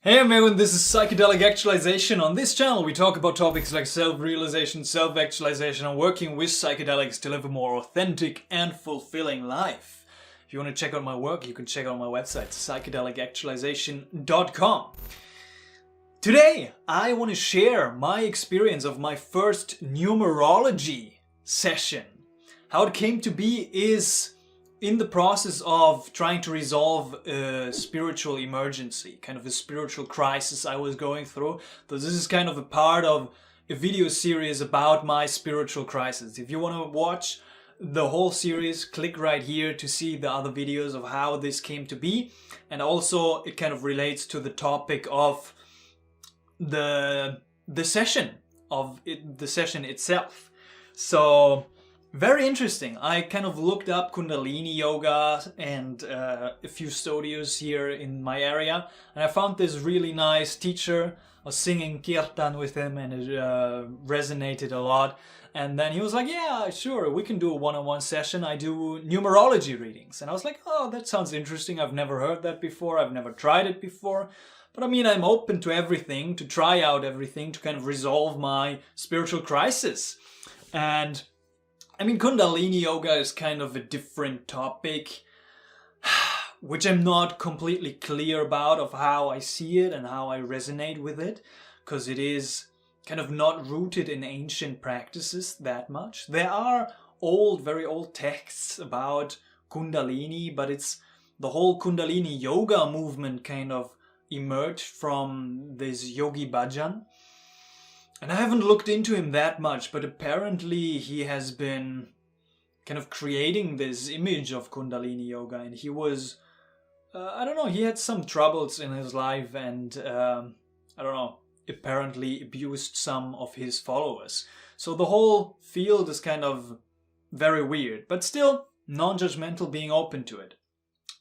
Hey everyone, this is Psychedelic Actualization. On this channel we talk about topics like self-realization, self-actualization and working with psychedelics to live a more authentic and fulfilling life. If you want to check out my work, you can check out my website, psychedelicactualization.com. Today I want to share my experience of my first numerology session. How it came to be is in the process of trying to resolve a spiritual emergency, kind of a spiritual crisis I was going through. So this is kind of a part of a video series about my spiritual crisis. If you want to watch the whole series, click right here to see the other videos of how this came to be. And also it kind of relates to the topic of the session itself. So very interesting. I kind of looked up Kundalini Yoga and a few studios here in my area, and I found this really nice teacher. I was singing kirtan with him and it resonated a lot. And then he was like, yeah, sure, we can do a one-on-one session. I do numerology readings. And I was like, oh, that sounds interesting. I've never heard that before. I've never tried it before. But I mean, I'm open to everything, to try out everything, to kind of resolve my spiritual crisis. And I mean, Kundalini Yoga is kind of a different topic, which I'm not completely clear about of how I see it and how I resonate with it, because it is kind of not rooted in ancient practices that much. There are very old texts about Kundalini, but it's the whole Kundalini Yoga movement kind of emerged from this Yogi Bhajan. And I haven't looked into him that much, but apparently he has been kind of creating this image of Kundalini Yoga, and he was, I don't know, he had some troubles in his life and, I don't know, apparently abused some of his followers. So the whole field is kind of very weird, but still non-judgmental, being open to it.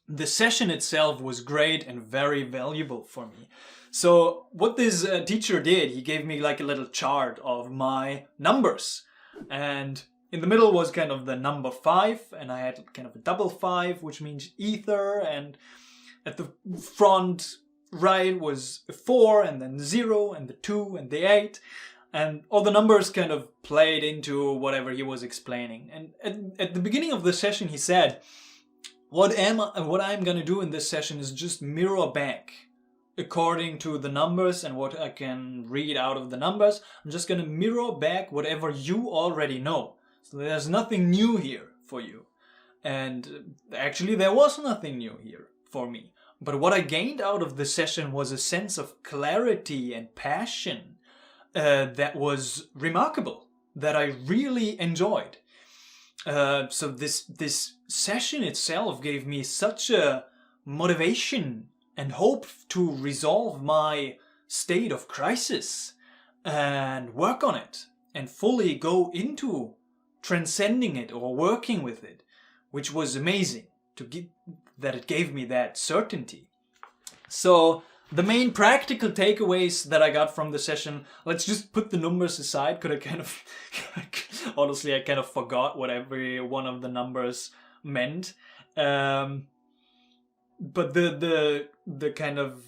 The session itself was great and very valuable for me. So what this teacher did, he gave me like a little chart of my numbers. And in the middle was kind of the number 5, and I had kind of a double 5, which means ether. And at the front right was a 4, and then 0, and the 2, and the 8. And all the numbers kind of played into whatever he was explaining. And at the beginning of the session he said, what I'm gonna do in this session is just mirror back according to the numbers and what I can read out of the numbers. I'm just gonna mirror back whatever you already know. So there's nothing new here for you. And actually there was nothing new here for me. But what I gained out of the session was a sense of clarity and passion that was remarkable, that I really enjoyed. So this session itself gave me such a motivation and hope to resolve my state of crisis and work on it and fully go into transcending it or working with it, which was amazing that it gave me that certainty. So the main practical takeaways that I got from the session, let's just put the numbers aside, because I kind of, honestly, I kind of forgot what every one of the numbers meant. But the kind of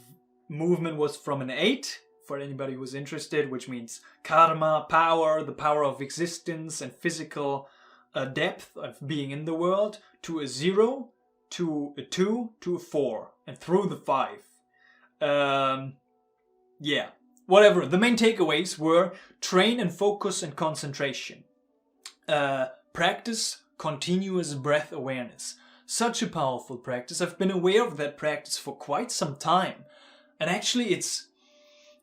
movement was from an 8, for anybody who's interested, which means karma, power, the power of existence and physical depth of being in the world, to a 0, to a 2, to a 4, and through the 5. Yeah, whatever. The main takeaways were train and focus and concentration. Practice continuous breath awareness. Such a powerful practice. I've been aware of that practice for quite some time. And actually it's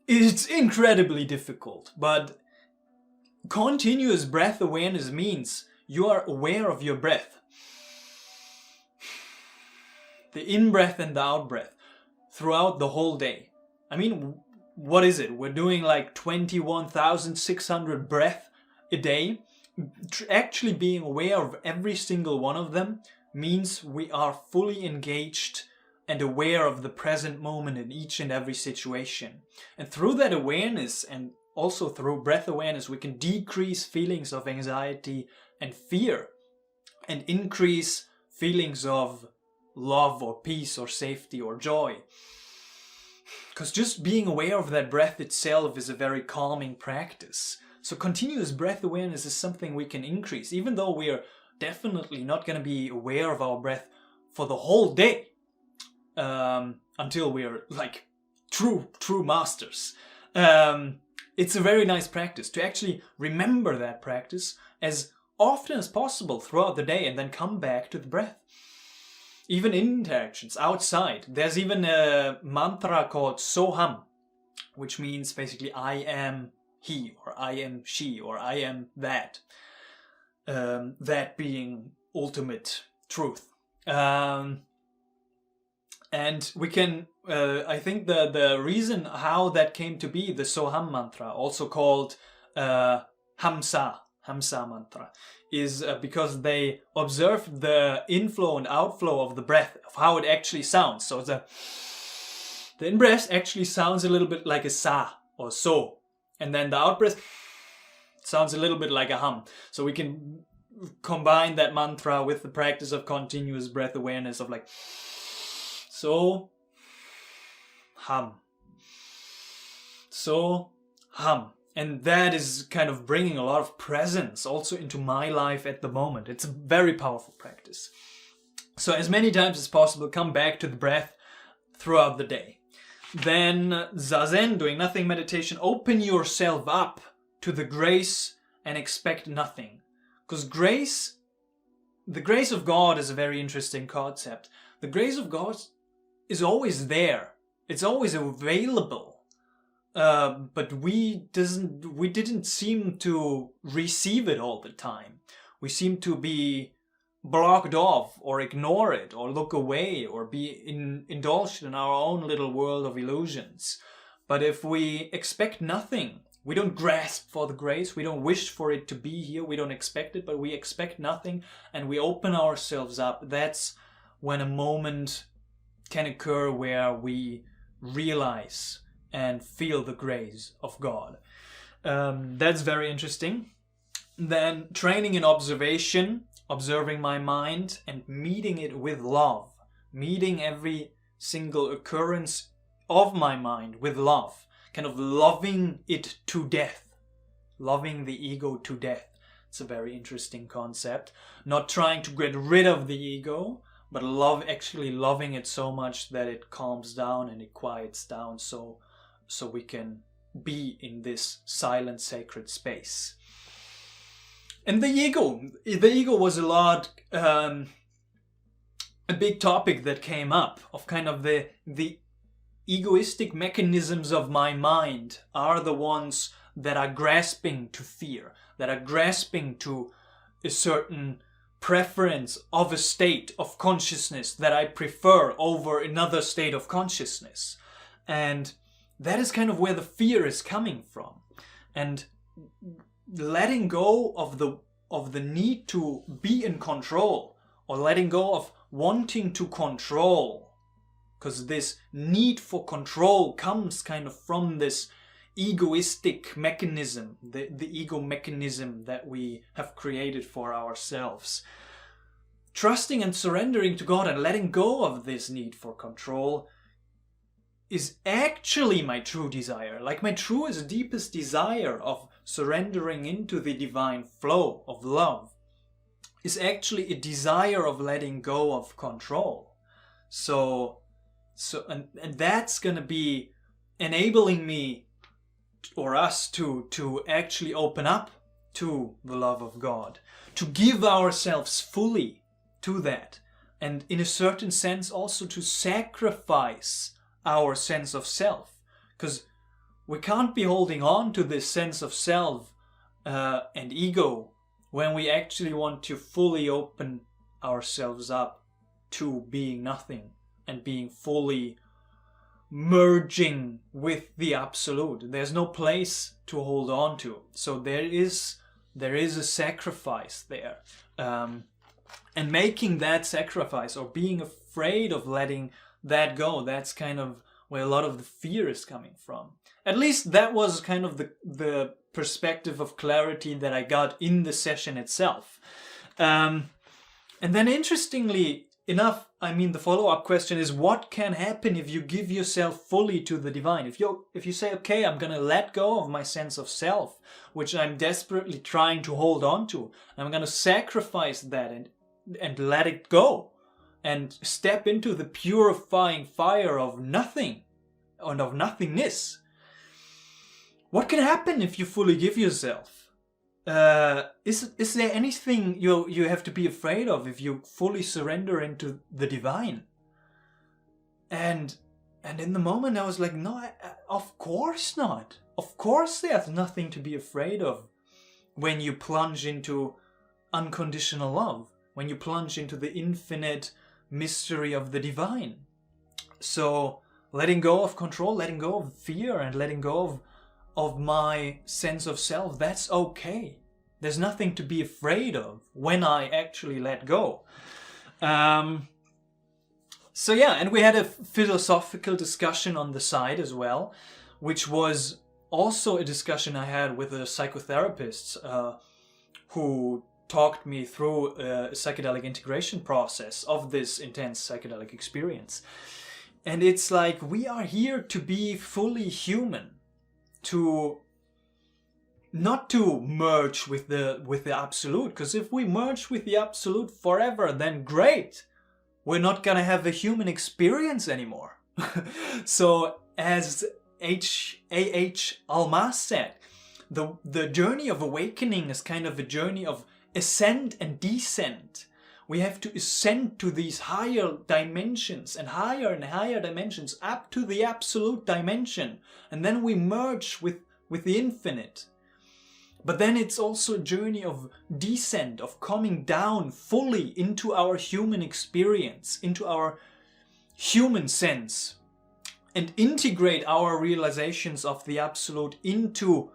incredibly difficult. But continuous breath awareness means you are aware of your breath. The in-breath and the out-breath throughout the whole day. I mean, what is it? We're doing like 21,600 breaths a day. Actually being aware of every single one of them means we are fully engaged and aware of the present moment in each and every situation. And through that awareness, and also through breath awareness, we can decrease feelings of anxiety and fear and increase feelings of love or peace or safety or joy. Because just being aware of that breath itself is a very calming practice. So continuous breath awareness is something we can increase, even though we are definitely not going to be aware of our breath for the whole day, until we are like true masters. It's a very nice practice to actually remember that practice as often as possible throughout the day and then come back to the breath. Even in interactions outside, there's even a mantra called Soham, which means basically I am he, or I am she, or I am that. That being ultimate truth. And we can, I think the reason how that came to be, the Soham mantra, also called Hamsa mantra, is because they observed the inflow and outflow of the breath, of how it actually sounds. So the in-breath actually sounds a little bit like a sa or so, and then the out-breath sounds a little bit like a hum. So we can combine that mantra with the practice of continuous breath awareness of like so, hum, so, hum. And that is kind of bringing a lot of presence also into my life at the moment. It's a very powerful practice. So as many times as possible, come back to the breath throughout the day. Then Zazen, doing nothing meditation, open yourself up to the grace and expect nothing. Because the grace of God is a very interesting concept. The grace of God is always there. It's always available. But we didn't seem to receive it all the time. We seem to be blocked off or ignore it or look away or be indulged in our own little world of illusions. But if we expect nothing, we don't grasp for the grace, we don't wish for it to be here, we don't expect it, but we expect nothing and we open ourselves up. That's when a moment can occur where we realize and feel the grace of God. That's very interesting. Then training in observation, observing my mind and meeting it with love. Meeting every single occurrence of my mind with love. Kind of loving it to death. Loving the ego to death. It's a very interesting concept. Not trying to get rid of the ego, but actually loving it so much that it calms down and it quiets down so we can be in this silent, sacred space. And the ego was a lot, a big topic that came up of kind of the egoistic mechanisms of my mind are the ones that are grasping to fear, that are grasping to a certain preference of a state of consciousness that I prefer over another state of consciousness. And that is kind of where the fear is coming from. And letting go of the need to be in control, or letting go of wanting to control, because this need for control comes kind of from this egoistic mechanism, the ego mechanism that we have created for ourselves. Trusting and surrendering to God and letting go of this need for control is actually my true desire. Like my truest, deepest desire of surrendering into the divine flow of love is actually a desire of letting go of control. And that's going to be enabling me or us to actually open up to the love of God, to give ourselves fully to that, and in a certain sense also to sacrifice our sense of self, because we can't be holding on to this sense of self and ego when we actually want to fully open ourselves up to being nothing and being fully merging with the absolute. There's no place to hold on to. So there is a sacrifice there. And making that sacrifice or being afraid of letting that go, that's kind of where a lot of the fear is coming from. At least that was kind of the perspective of clarity that I got in the session itself. And then interestingly, enough, I mean, the follow-up question is, what can happen if you give yourself fully to the divine? If you say, okay, I'm gonna let go of my sense of self, which I'm desperately trying to hold on to, I'm gonna sacrifice that and let it go and step into the purifying fire of nothing and of nothingness. What can happen if you fully give yourself? Is there anything you have to be afraid of if you fully surrender into the divine? And in the moment I was like, no, of course not. Of course there's nothing to be afraid of when you plunge into unconditional love, when you plunge into the infinite mystery of the divine. So letting go of control, letting go of fear, and letting go of my sense of self, that's okay. There's nothing to be afraid of when I actually let go. So yeah, and we had a philosophical discussion on the side as well, which was also a discussion I had with a psychotherapist who talked me through a psychedelic integration process of this intense psychedelic experience. And it's like, we are here to be fully human, not to merge with the absolute, because if we merge with the absolute forever, then great, we're not gonna have a human experience anymore. So as A.H. Almas said, the journey of awakening is kind of a journey of ascent and descent. We have to ascend to these higher dimensions and higher dimensions up to the absolute dimension, and then we merge with the infinite. But then it's also a journey of descent, of coming down fully into our human experience, into our human sense, and integrate our realizations of the absolute into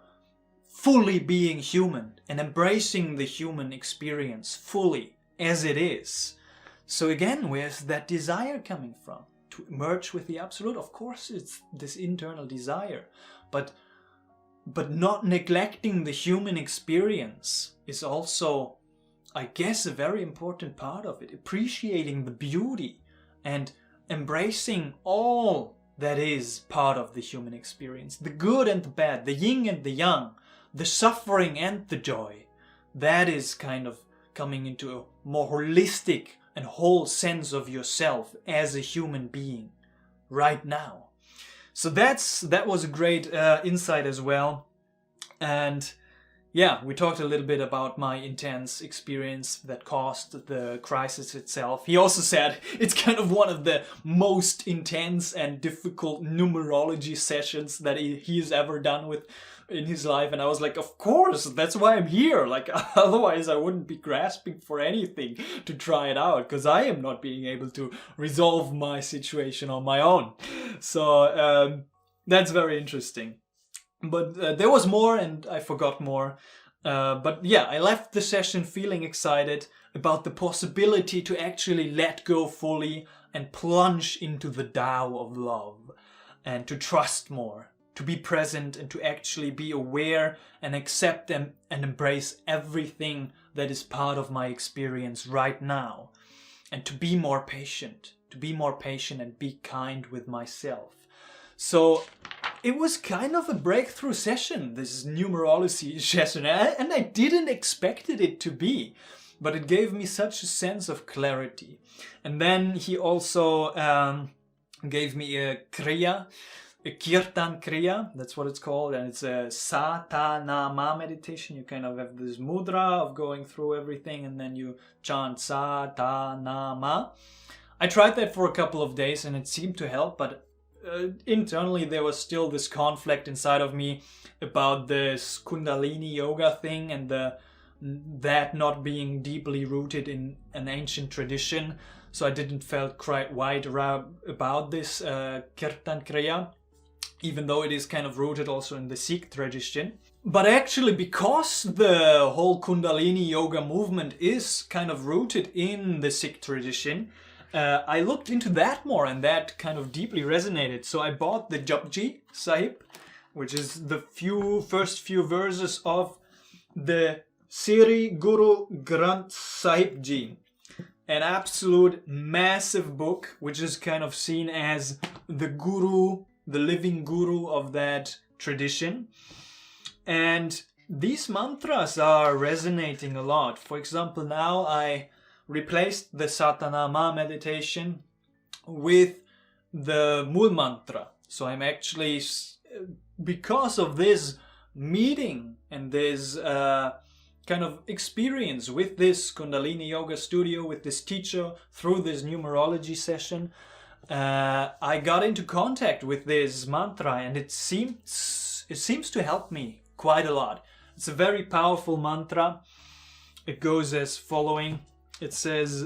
fully being human and embracing the human experience fully as it is. So again, where's that desire coming from? To merge with the absolute? Of course it's this internal desire, but not neglecting the human experience is also, I guess, a very important part of it. Appreciating the beauty and embracing all that is part of the human experience. The good and the bad, the yin and the yang, the suffering and the joy. That is kind of coming into a more holistic and whole sense of yourself as a human being right now. So that was a great insight as well. And yeah, we talked a little bit about my intense experience that caused the crisis itself. He also said it's kind of one of the most intense and difficult numerology sessions that he's ever done in his life. And I was like, of course, that's why I'm here. Like, otherwise I wouldn't be grasping for anything to try it out, because I am not being able to resolve my situation on my own. So that's very interesting. But there was more, and I forgot more. But yeah, I left the session feeling excited about the possibility to actually let go fully and plunge into the Tao of love, and to trust more, to be present, and to actually be aware and accept and embrace everything that is part of my experience right now, and to be more patient and be kind with myself. So it was kind of a breakthrough session, this numerology session, and I didn't expect it to be, but it gave me such a sense of clarity. And then he also gave me a kriya, a kirtan kriya, that's what it's called, and it's a Satanama meditation. You kind of have this mudra of going through everything, and then you chant Satanama. I tried that for a couple of days and it seemed to help, but internally there was still this conflict inside of me about this Kundalini Yoga thing, and that not being deeply rooted in an ancient tradition. So I didn't felt quite right about this Kirtan Kriya, even though it is kind of rooted also in the Sikh tradition. But actually, because the whole Kundalini Yoga movement is kind of rooted in the Sikh tradition, I looked into that more, and that kind of deeply resonated. So I bought the Japji Sahib, which is the first few verses of the Sri Guru Granth Sahib Ji. an absolute massive book, which is kind of seen as the guru, the living guru of that tradition. And these mantras are resonating a lot. For example, now I replaced the Satanama meditation with the Mool mantra. So I'm actually, because of this meeting and this kind of experience with this Kundalini Yoga studio, with this teacher, through this numerology session, I got into contact with this mantra, and it seems to help me quite a lot. It's a very powerful mantra. It goes as following. It says,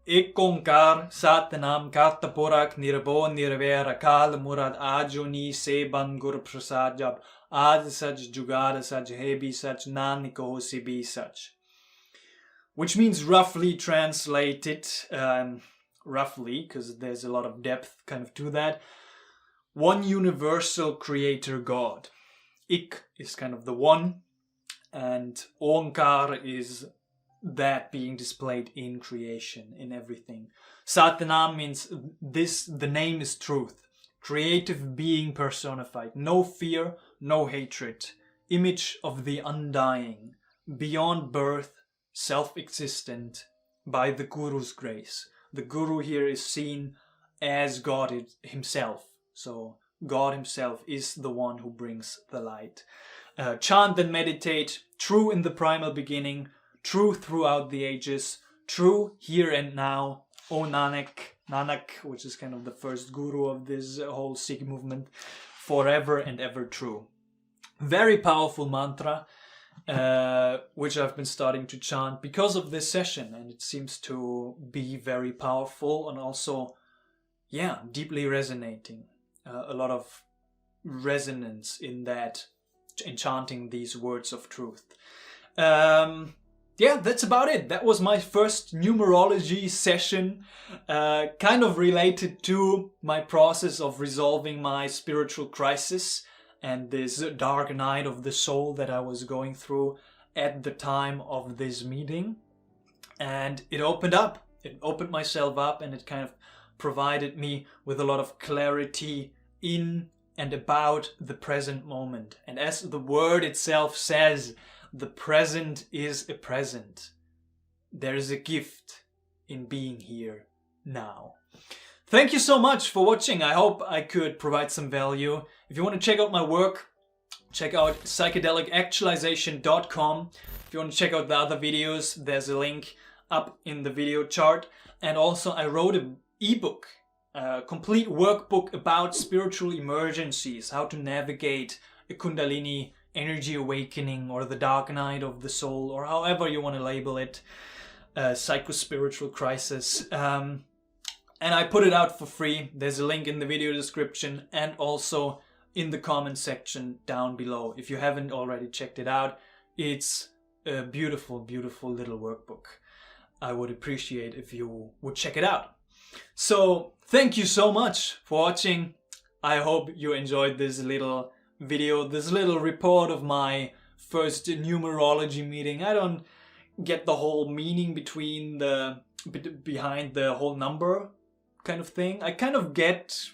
Ekonkar Satanam Kartapurak Nirbo Nirvera Kal Murad Ajoni Seban Gur Prasajab Ad Sach Jugada Sach Hebi Sach Naniko Sibi Sach. Which means, roughly translated, roughly, because there's a lot of depth kind of to that, one universal creator God. Ik is kind of the one, and Onkar is that being displayed in creation, in everything. Satanam means the name is truth, creative being personified, no fear, no hatred, image of the undying, beyond birth, self-existent, by the Guru's grace. The Guru here is seen as God himself, so God himself is the one who brings the light. Chant and meditate, true in the primal beginning, true throughout the ages, true here and now, O Nanak, which is kind of the first guru of this whole Sikh movement, forever and ever true. Very powerful mantra, which I've been starting to chant because of this session, and it seems to be very powerful and also, deeply resonating. A lot of resonance in that, in chanting these words of truth. That's about it. That was my first numerology session, kind of related to my process of resolving my spiritual crisis and this dark night of the soul that I was going through at the time of this meeting. And it opened myself up, and it kind of provided me with a lot of clarity in and about the present moment. And as the word itself says, the present is a present. There is a gift in being here now. Thank you so much for watching. I hope I could provide some value. If you want to check out my work, check out psychedelicactualization.com. If you want to check out the other videos, there's a link up in the video chart. And also I wrote an ebook, a complete workbook about spiritual emergencies, how to navigate a Kundalini energy awakening or the dark night of the soul, or however you want to label it, psycho-spiritual crisis. And I put it out for free. There's a link in the video description and also in the comment section down below. If you haven't already checked it out, it's a beautiful, beautiful little workbook. I would appreciate if you would check it out. So thank you so much for watching. I hope you enjoyed this little video, this little report of my first numerology meeting. I don't get the whole meaning behind the whole number kind of thing. I kind of get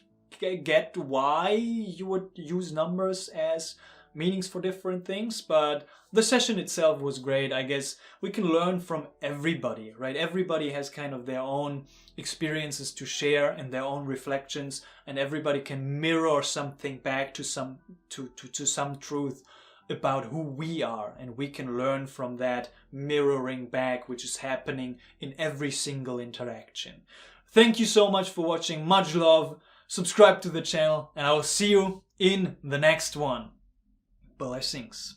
why you would use numbers as meanings for different things, but the session itself was great. I guess we can learn from everybody, right? Everybody has kind of their own experiences to share and their own reflections, and everybody can mirror something back to some truth about who we are, and we can learn from that mirroring back, which is happening in every single interaction. Thank you so much for watching. Much love. Subscribe to the channel, and I will see you in the next one. Blessings.